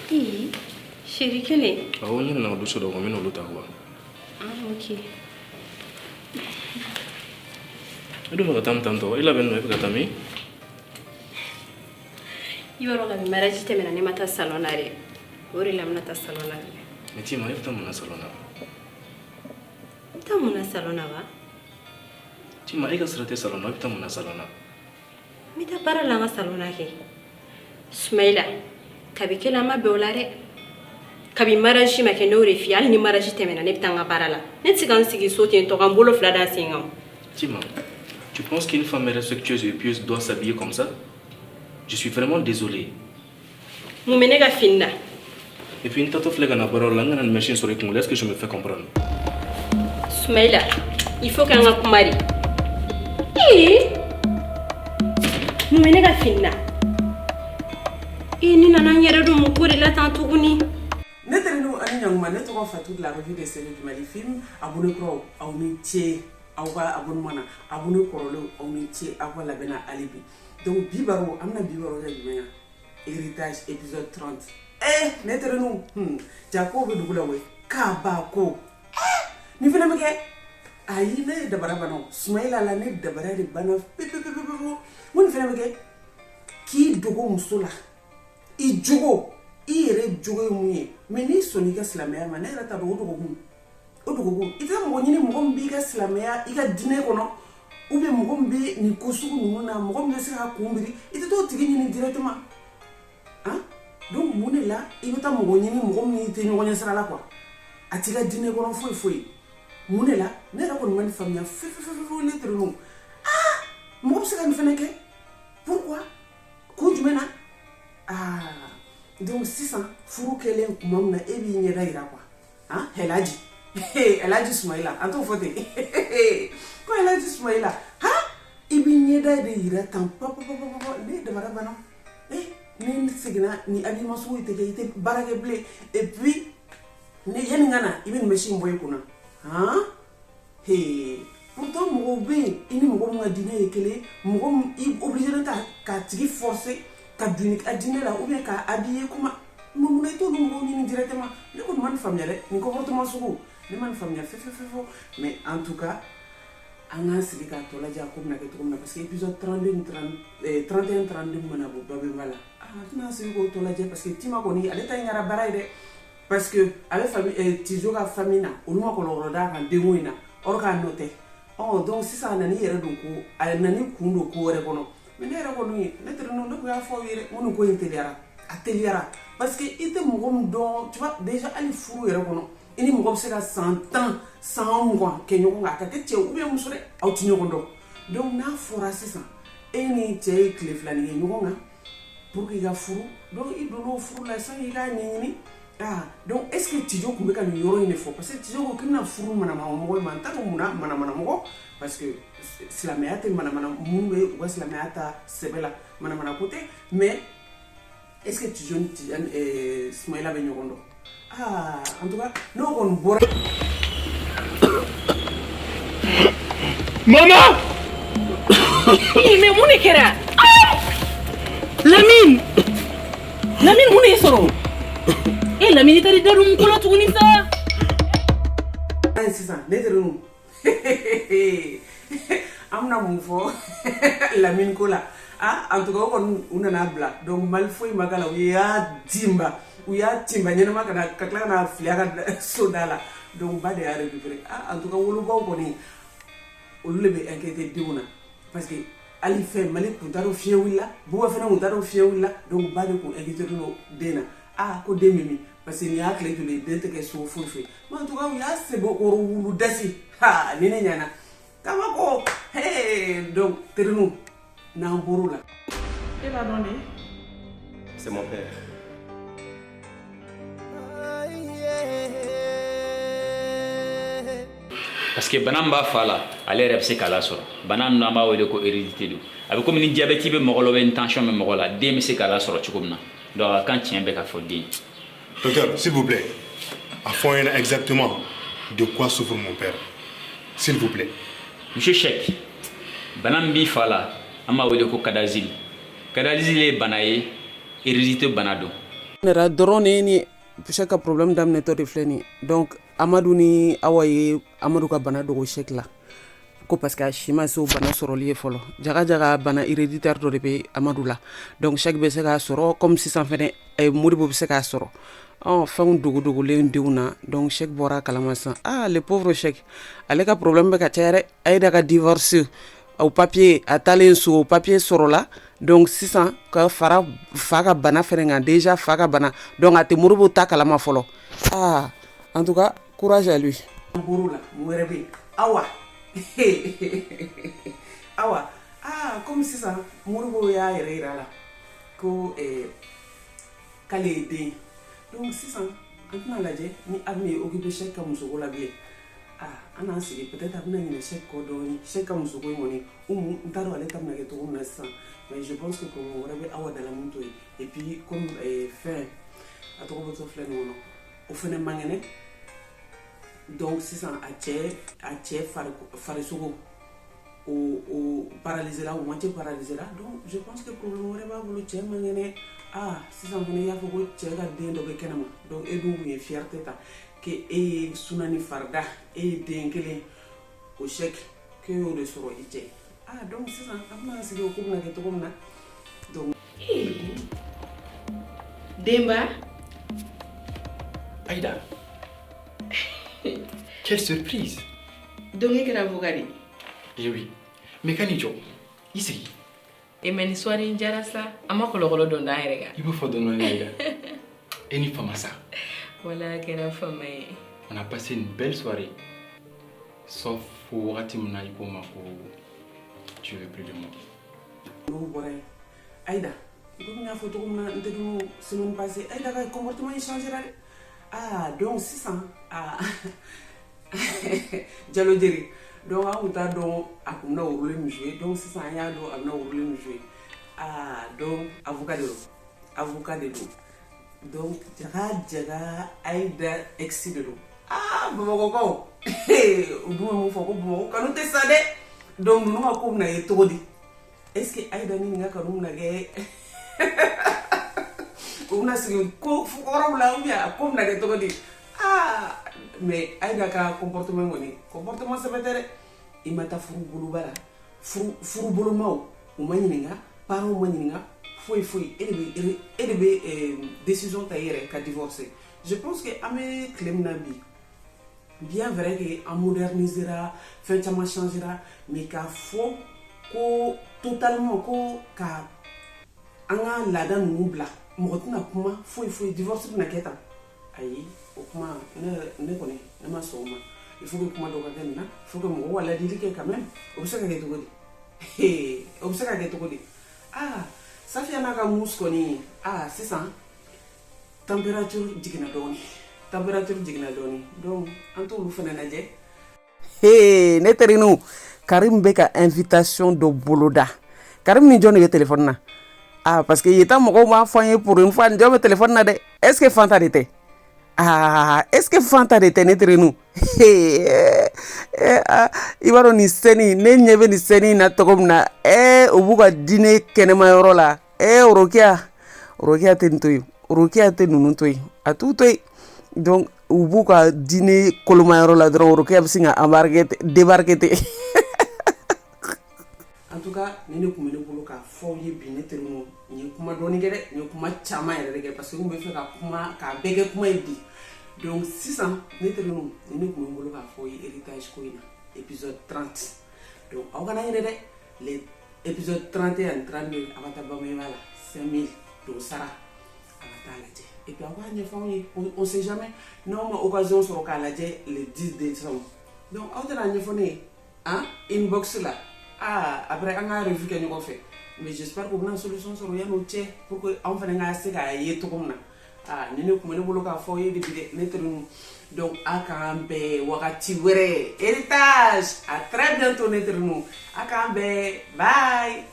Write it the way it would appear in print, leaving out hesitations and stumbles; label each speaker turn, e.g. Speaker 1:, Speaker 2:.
Speaker 1: Ih, chérie, quelle est?
Speaker 2: Ah oui, on a un dossier de combien on l'a
Speaker 1: Ah, ok.
Speaker 2: Il doit attendre tantôt. Il a venu avec Katami.
Speaker 1: Il va y avoir un mariage qui est venu à ta salon. Il va y avoir un salon.
Speaker 2: Mais tu m'as dit que tu as un salon.
Speaker 1: Tu as un salon.
Speaker 2: Tu m'as dit que tu as un salon. Tu as un salon.
Speaker 1: Mais tu as parlé de un salon. Smaïla, kabi kela ma beolare. Kabi mariage ma ke no refi al ni mariage temena ne tanga parala. Ne tsigan sigi sauter to gambolo flada singam.
Speaker 2: Tima, tu penses qu'une femme respectueuse et pieuse doit s'habiller comme ça? Je suis vraiment désolé.
Speaker 1: Moumenega finna.
Speaker 2: Et puis une tato flega na parole là, une machine sur les congolais, est-ce que je me fais comprendre?
Speaker 1: Smaïla, il faut qu'un kumari. Eh? Moumenega finna. Ni nana yɛrɛ dun mun ko de la tan tuguni.
Speaker 3: Ne tɛ nu ani ɲanguma ne tɔgɔ Fatou de la revue des séries du Mali Film. Abonné kuraw aw ni ce aw ka abonnement na abonné kɔrɔlenw aw ni ce aw ka labɛn na hali bi. Donc bi baro an bɛna bi baro kɛ jumɛn ya? Héritage épisode 30. Ne tɛ nu jako bɛ dugu la we kaba ko. Ni fana bɛ kɛ ayi ne ye dabara bana Sumaila la ne dabara de bana pepepepepe. Mun fana bɛ kɛ k'i dogo muso la. I jogo I yɛrɛ jogo ye mun ye mais ni sɔnni ka silamɛya ma ne yɛrɛ ta dɔn o dogo I tɛ mɔgɔ ɲini mɔgɔ min b'i ka silamɛya I ka diinɛ kɔnɔ ou bien mɔgɔ min bɛ nin ko sugu ninnu na mɔgɔ min bɛ se ka kun biri I tɛ t'o tigi ɲini directement donc mun de la I bɛ taa mɔgɔ ɲini mɔgɔ min tɛ ɲɔgɔn ɲɛ sira la quoi a t'i ka diinɛ kɔnɔ foyi mun de la ne yɛrɛ kɔni ma nin faamuya fewu ne tɛ mɔgɔ bɛ se ka nin fana kɛ pourquoi ko jumɛn na donc sisan furu kelen kuma min na e b'i ɲɛda yira quoi Elaji Sumaila an t'o fɔ ten ko Elaji Sumaila I b'i ɲɛda de yira tan ne dabara bana ni seginna ni habillement sugu tɛ kɛ I tɛ baara kɛ bilen et puis ni yanni ka na I bɛ nin machine bɔ I kunna pourtant mɔgɔw bɛ yen I ni mɔgɔ min ka diinɛ ye kelen mɔgɔ min I obligé ta k'a tigi forcer ka duni a diinɛ la ou bien ka habiller kuma mun I t'olu mɔgɔw ɲini directement ne kɔni ma nin faamuya dɛ nin comportement sugu ne ma nin faamuya fewu mais en tout cas an k'an sigi k'a tɔ lajɛ a ko bɛna kɛ cogo min na parce que épisode 31 32 mana bɔ Babemba la tɛna sigi k'o tɔ lajɛ parce que Tima kɔni ale ta in kɛra baara ye dɛ parce que ale famille Tijo ka famille na olu ma kɔlɔlɔ d'a kan denko in na or k'a nɔ tɛ donc sisan a nani yɛrɛ don ko a nani kun don ko wɛrɛ kɔnɔ mais ne yɛrɛ kɔni ne tɛ nu ne ko y'a fɔ yɛrɛ mun ko in teliyara parce que I tɛ mɔgɔ min dɔn tu vois déjà hali furu yɛrɛ kɔnɔ I ni mɔgɔ bɛ se ka san 10 san 20 kɛ ɲɔgɔn kan a ka kɛ cɛ ou bien muso dɛ aw tɛ ɲɔgɔn dɔn donc n'a fɔra sisan e ni cɛ ye tile fila nin kɛ ɲɔgɔn kan pour que I ka furu donc I donn'o furu la sanni I k'a ɲɛɲini donc est ce que Tijo tun bɛ ka nin yɔrɔ in de fɔ parce que Tijo ko k'i bɛna furu manamɔgɔ ma n t'a dɔn munna manamɔgɔ parce que silamɛya tɛ manamana mun bɛ u ka silamɛya ta sɛbɛ la manamana ko tɛ mais est ce que Tijo ni Sumaila bɛ ɲɔgɔn dɔn en tout cas n'o kɔni bɔra.
Speaker 4: Maman! Mais mun de kɛra? Lamine mun de sɔrɔ? Lamine tari da dun ko la tuguni sa.
Speaker 3: Sisan ne tɛ nu an bɛna mun fɔ Lamine ko la en tout cas o kɔni u nana bila donc mali foyi ma k'a la u y'a timba ɲɛnama ka tila ka na fili a ka so da la donc ba de y'a récupéré en tout cas wolobaw kɔni olu de bɛ inquiété denw na parce que hali fɛn Mali kun t'a dɔn fiɲɛ wulila Buba fana kun t'a dɔn fiɲɛ wulila donc ba de kun inquiété don den na ko den bɛ min parce que nin y'a tile joli den tɛ kɛ so foyi mais en tout cas u y'a sɛbɛn o wulu dasi ni ne ɲɛna kama ko donc terinu n'an bɔr'o la.
Speaker 4: E b'a dɔn de?
Speaker 2: C'est mon père.
Speaker 5: Parce que bana b'a fa la ale yɛrɛ bɛ se k'a lasɔrɔ bana ninnu an b'a wele ko hérédité don a bɛ komi ni diabète bɛ mɔgɔ la ou bien tension bɛ mɔgɔ la den bɛ se k'a lasɔrɔ cogo min na donc a kan tiɲɛ bɛ ka fɔ den.
Speaker 6: Docteur, s'il vous plaît, à fond exactement de quoi souffre mon père, s'il vous plaît.
Speaker 5: Monsieur Cheikh, bana min b'i fa la an b'a wele ko kadazili ye bana ye hérédité bana don.
Speaker 3: nera drone ni cheka problème d'amne to refleni donc Amadou ni awaye Amadou ka bana dogo chek la ko parce que chima so bana soroli folo jaga bana héréditaire do be Amadou la donc chaque be se ka soro comme si sans fene e modibo be se ka soro en fin dogo le ndiuna donc chek bora kalamasan le pauvre chek ale ka problème be ka tere ay daga divorce au papier a talen au papier soro la donc 600 ka fara faga bana ferenga déjà faga bana donc ate modibo ta kalama folo en tout cas courage à lui burula mwerebe awa awa comme ça modibo ya yera la ko kale de donc 600 antna laje ni armée occupé chèque musogo la bien ana sigi peut-être abna ni chèque ko doni chèque musogo moni ntaro ale tamna ke to na ça mais je pense que comme mwerebe awa dans la monto et puis comme fin a to ko to flé no o fene mangene donc c'est ça a tché faire sogo ou paralyser là ou moitié paralyser là donc je pense que pour le moment va vouloir tché mangene c'est ça on y a beaucoup tché ga dendo be kenama donc et donc une fierté ta que et sunani farda et denkele au chèque que au de soro ité donc c'est ça amna c'est ko na ke to na donc
Speaker 1: Demba
Speaker 2: Aïda, quelle surprise!
Speaker 1: donc il y a un
Speaker 2: Eh oui, mais quand ici.
Speaker 1: Et mais une soirée in Jarasa, à ma colore donne d'ailleurs.
Speaker 2: Il vous faut donner Aïda. Et une femme à ça.
Speaker 1: Voilà, quelle femme.
Speaker 2: On a passé une belle soirée. Sauf pour Ratimuna et pour tu veux plus de moi.
Speaker 3: Aïda, comme la photo qu'on a interviewé la semaine passée, Aïda, le comportement il changera. Donc 600 Diallo Diri donc on t'a donc akuna rôle me jouer donc 600 ya do amna rôle me jouer donc avocat de l'eau donc jaga Aïda ex de l'eau boko udu mo foko bo kanu te sade donc nous ma ko na yetodi est-ce que Aïda ni nga kanu na ge on a signé ko forum la ou bien comme na to di mais Aïda ka comportement ngoni comportement ça veut il mata furu bulu bala furu bulu maw o maninga paro maninga foi et be décision taillere ka divorcer je pense que ame clem nabi bien vrai que en modernisera fin chama changera mais ka fo ko totalement ko ka anga lada nubla motuna kuma foi divorce na keta ayi o kuma ne kone ne ma soma il faut que kuma do ka na il faut que mo wala dilike quand même obsaka ke to godi obsaka ke to godi ça fait na ka muskoni c'est ça température jigna doni donc anto lu fena naje ne terinu Karim beka invitation do boloda Karim ni joni ke téléphone na parce que il est mo ma foyer pour une fois ndome téléphone na de est-ce que fanta dete est-ce que fanta dete netre nous ibaro ni seni ne nyebe ni seni na tokomna obuga dîner kenema yoro la rokia te nunu toy atutoy donc obuga dîner koloma yoro la dro rokia bisinga débarquer en tout cas nene kumene bolo ka fo ye bine termo ni kuma doni gede ni kuma chama yere gede parce que on be fe ka kuma ka bege kuma ebi donc 600 ne termo nene kumene bolo ka fo ye héritage ko ina épisode 30 donc on gana yere de les épisode 31 32 avata ba me wala 5000 do sara avata la je et puis on va ne fo on sait jamais non ma occasion sur ka la je le 10 décembre donc on t'a ne fo ne inbox là après on a revu que nous fait mais j'espère qu'on a une solution sur rien au tché pour que on fasse un assez gaillé tout comme ça nous comme nous voulons faire foyer de mettre nous donc à camber wakati wéré héritage à très bientôt mettre nous à camber bye.